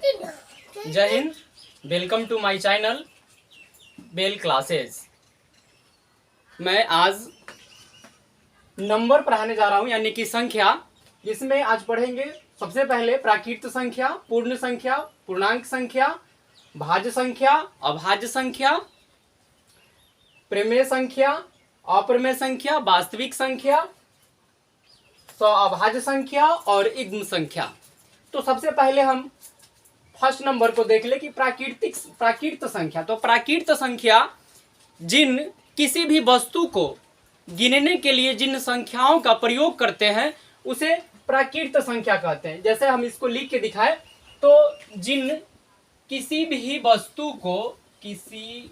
जय हिंद, welcome to my channel bell classes. मैं आज नंबर पढ़ाने जा रहा हूं, यानी कि संख्या। इसमें आज पढ़ेंगे सबसे पहले प्राकृत संख्या, पूर्ण संख्या, पूर्णांक संख्या, भाज्य संख्या, अभाज्य संख्या, प्रमेय संख्या, अप्रमेय संख्या, वास्तविक संख्या, अभाज्य संख्या और इग्म संख्या। तो सबसे पहले हम फर्स्ट नंबर को देख ले कि प्राकृत संख्या। तो प्राकृत संख्या जिन किसी भी वस्तु को गिनने के लिए जिन संख्याओं का प्रयोग करते हैं उसे प्राकृत संख्या कहते हैं। जैसे हम इसको लिख के दिखाएं तो जिन किसी भी वस्तु को गिनने के लिए जिन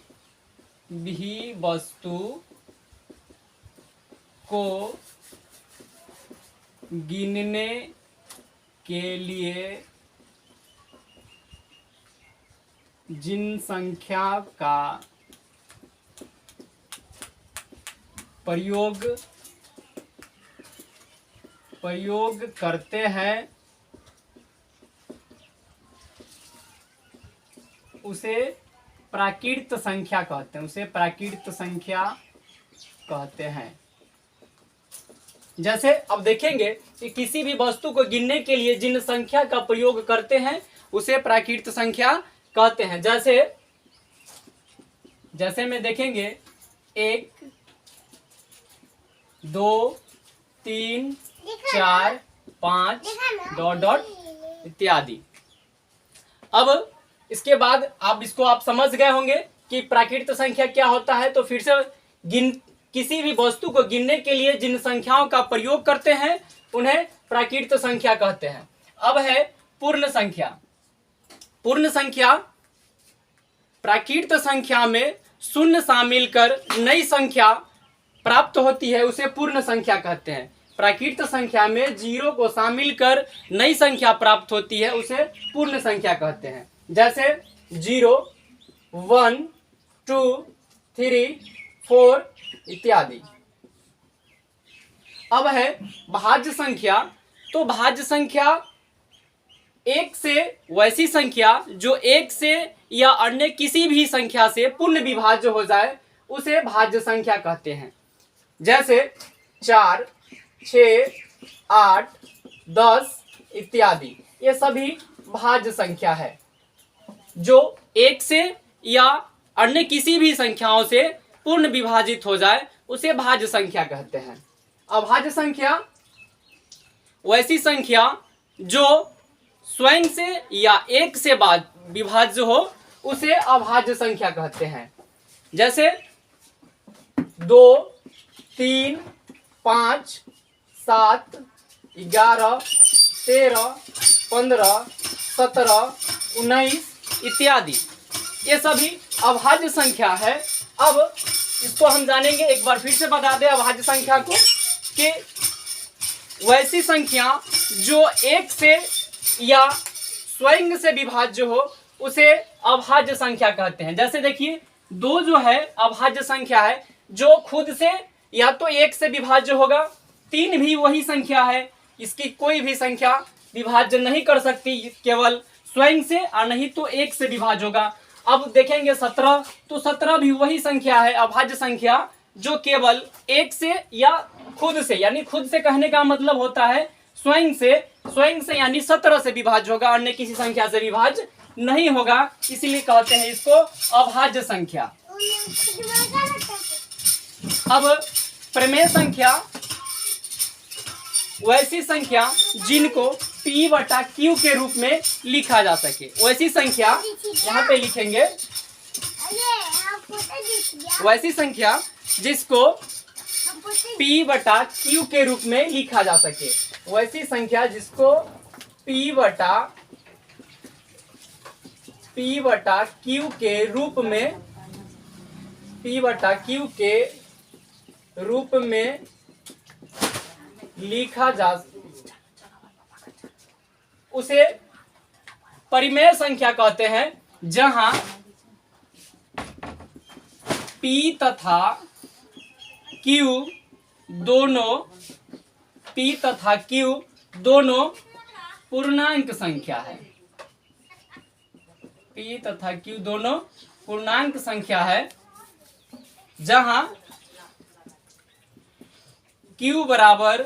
संख्या का प्रयोग करते हैं उसे प्राकृत संख्या कहते हैं। जैसे अब देखेंगे कि किसी भी वस्तु को गिनने के लिए जिन संख्या का प्रयोग करते हैं उसे प्राकृत संख्या कहते हैं। जैसे में देखेंगे 1, 2, 3, 4, 5 ... इत्यादि। अब इसके बाद आप समझ गए होंगे कि प्राकृत संख्या क्या होता है। तो फिर से किसी भी वस्तु को गिनने के लिए जिन संख्याओं का प्रयोग करते हैं उन्हें प्राकृत संख्या कहते हैं। अब है पूर्ण संख्या। पूर्ण संख्या प्राकृत संख्या में शून्य शामिल कर नई संख्या प्राप्त होती है, उसे पूर्ण संख्या कहते हैं। प्राकृत संख्या में 0 को शामिल कर नई संख्या प्राप्त होती है, उसे पूर्ण संख्या कहते हैं। जैसे 0, 1, 2, 3, 4 इत्यादि। अब है भाज्य संख्या। तो भाज्य संख्या एक से वैसी संख्या जो एक से या अन्य किसी भी संख्या से पूर्ण विभाज्य हो जाए उसे भाज्य संख्या कहते हैं। जैसे 4, 6, 8, 10 इत्यादि, ये सभी भाज्य संख्या है। जो एक से या अन्य किसी भी संख्याओं से पूर्ण विभाजित हो जाए उसे भाज्य संख्या कहते हैं। अभाज्य संख्या वैसी संख्या जो स्वयं से या एक से बाद विभाज्य हो उसे अभाज्य संख्या कहते हैं। जैसे 2, 3, 5, 7, 11, 13, 15, 17, 19 इत्यादि, ये सभी अभाज्य संख्या है। अब इसको हम जानेंगे, एक बार फिर से बता दें अभाज्य संख्या को कि वैसी संख्या जो एक से या स्वयं से विभाज्य हो उसे अभाज्य संख्या कहते हैं। जैसे देखिए 2 जो है अभाज्य संख्या है, जो खुद से या तो 1 से विभाज्य होगा। 3 भी वही संख्या है, इसकी कोई भी संख्या विभाज्य नहीं कर सकती, केवल स्वयं से और नहीं तो 1 से विभाज्य होगा। अब देखेंगे 17, तो 17 भी वही संख्या है अभाज्य संख्या जो केवल 1 से या खुद से, यानी खुद से कहने का मतलब होता है स्वयं से यानी 17 से विभाज्य होगा, अन्य किसी संख्या से विभाज्य नहीं होगा, इसीलिए कहते हैं इसको अभाज्य संख्या। अब प्रमेय संख्या वैसी संख्या जिनको P/Q के रूप में लिखा जा सके, वैसी संख्या यहाँ पे लिखेंगे। वैसी संख्या जिसको P/Q के रूप में लिखा जा सके, वैसी संख्या जिसको P/Q के रूप में लिखा जा उसे परिमेय संख्या कहते हैं। जहां P तथा Q दोनों पूर्णांक संख्या है। P तथा Q दोनों पूर्णांक संख्या है, जहां Q बराबर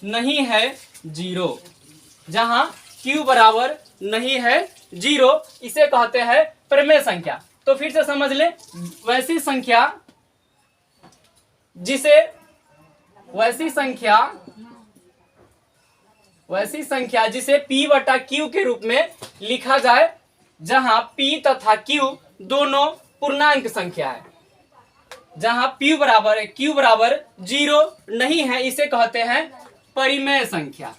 नहीं है 0, जहां Q बराबर नहीं है 0, इसे कहते हैं प्रमेय संख्या। तो फिर से समझ लें, वैसी संख्या जिसे P बटा Q के रूप में लिखा जाए, जहां P तथा Q दोनों पूर्णांक संख्या है, जहां Q बराबर 0 नहीं है, इसे कहते हैं परिमेय संख्या।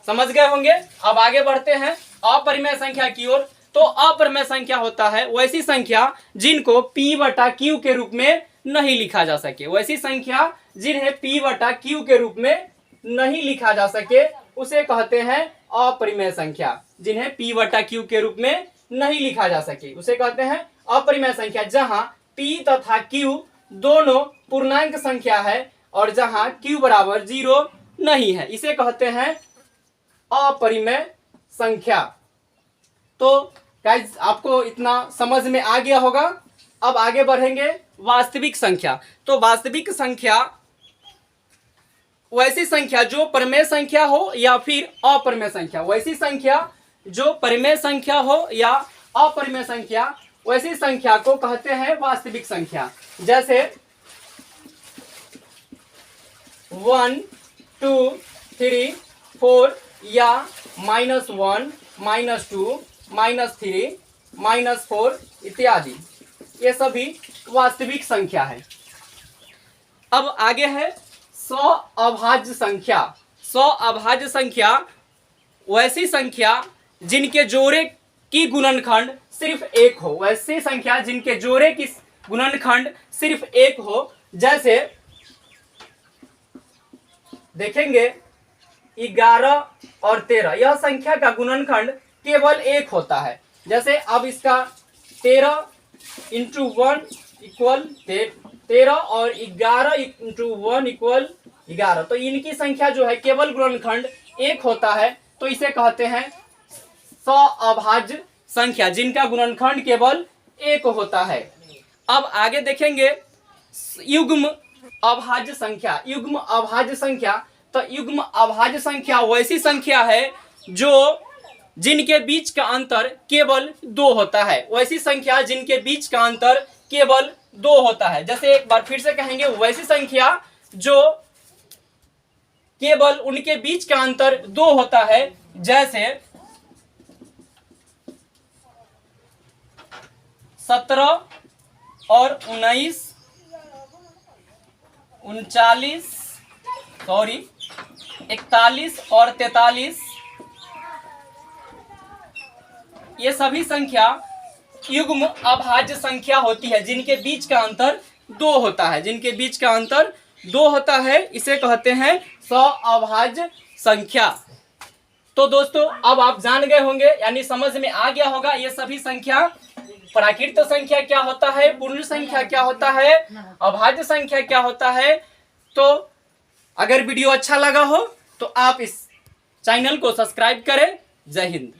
समझ गए होंगे। अब आगे बढ़ते हैं अपरिमेय संख्या की ओर। तो अपरिमेय संख्या होता है वैसी संख्या जिनको P बटा Q के रूप में नहीं लिखा जा सके, वैसी संख्या जिन्हें P बटा Q के रूप में नहीं लिखा जा सके, उसे कहते हैं अपरिमेय संख्या। जिन्हें P बटा Q के रूप में नहीं लिखा जा सके, उसे कहते हैं अपरिमेय संख्या, जहां P तथा Q दोनों पूर्णांक संख्या है और जहां Q बराबर 0 नहीं है, इसे कहते हैं अपरिमेय संख्या। तो गाइस, आपको इतना समझ में आ गया होगा। अब आगे बढ़ेंगे वास्तविक संख्या। तो वास्तविक संख्या वैसी संख्या जो परिमेय संख्या हो या फिर अपरिमेय संख्या, वैसी संख्या जो परिमेय संख्या हो या अपरिमेय संख्या, वैसी संख्या को कहते हैं वास्तविक संख्या। जैसे 1 2 3 4 या -1 -2 -3 -4 इत्यादि, ये सभी वास्तविक संख्या है। अब आगे है सअभाज्य संख्या। सअभाज्य संख्या वैसी संख्या जिनके जोड़े की गुणनखंड सिर्फ 1 हो, वैसी संख्या जिनके जोड़े की गुणनखंड सिर्फ 1 हो। जैसे देखेंगे 11 और 13, यह संख्या का गुणनखंड केवल 1 होता है। जैसे अब इसका 13 इंटू 1 इक्वल 13 और 11 इंटू 1 इक्वल 11, तो इनकी संख्या जो है केवल गुणनखंड 1 होता है, तो इसे कहते हैं सअभाज्य संख्या, जिनका गुणनखंड केवल 1 होता है। अब आगे देखेंगे युग्म अभाज्य संख्या। युग्म अभाज्य संख्या, तो युग्म अभाज्य संख्या वैसी संख्या है जो जिनके बीच का अंतर केवल 2 होता है, वैसी संख्या जिनके बीच का अंतर केवल 2 होता है। जैसे एक बार फिर से कहेंगे, वैसी संख्या जो केवल उनके बीच का अंतर 2 होता है। जैसे 17 और 19 41 और 43, ये सभी संख्या युग्म अभाज्य संख्या होती है, जिनके बीच का अंतर 2 होता है, जिनके बीच का अंतर 2 होता है, इसे कहते हैं सअभाज्य संख्या। तो दोस्तों, अब आप जान गए होंगे, यानी समझ में आ गया होगा, ये सभी संख्या, प्राकृत संख्या क्या होता है, पूर्ण संख्या क्या होता है, अभाज्य संख्या क्या होता है। तो अगर वीडियो अच्छा लगा हो तो आप इस चैनल को सब्सक्राइब करें। जय हिंद।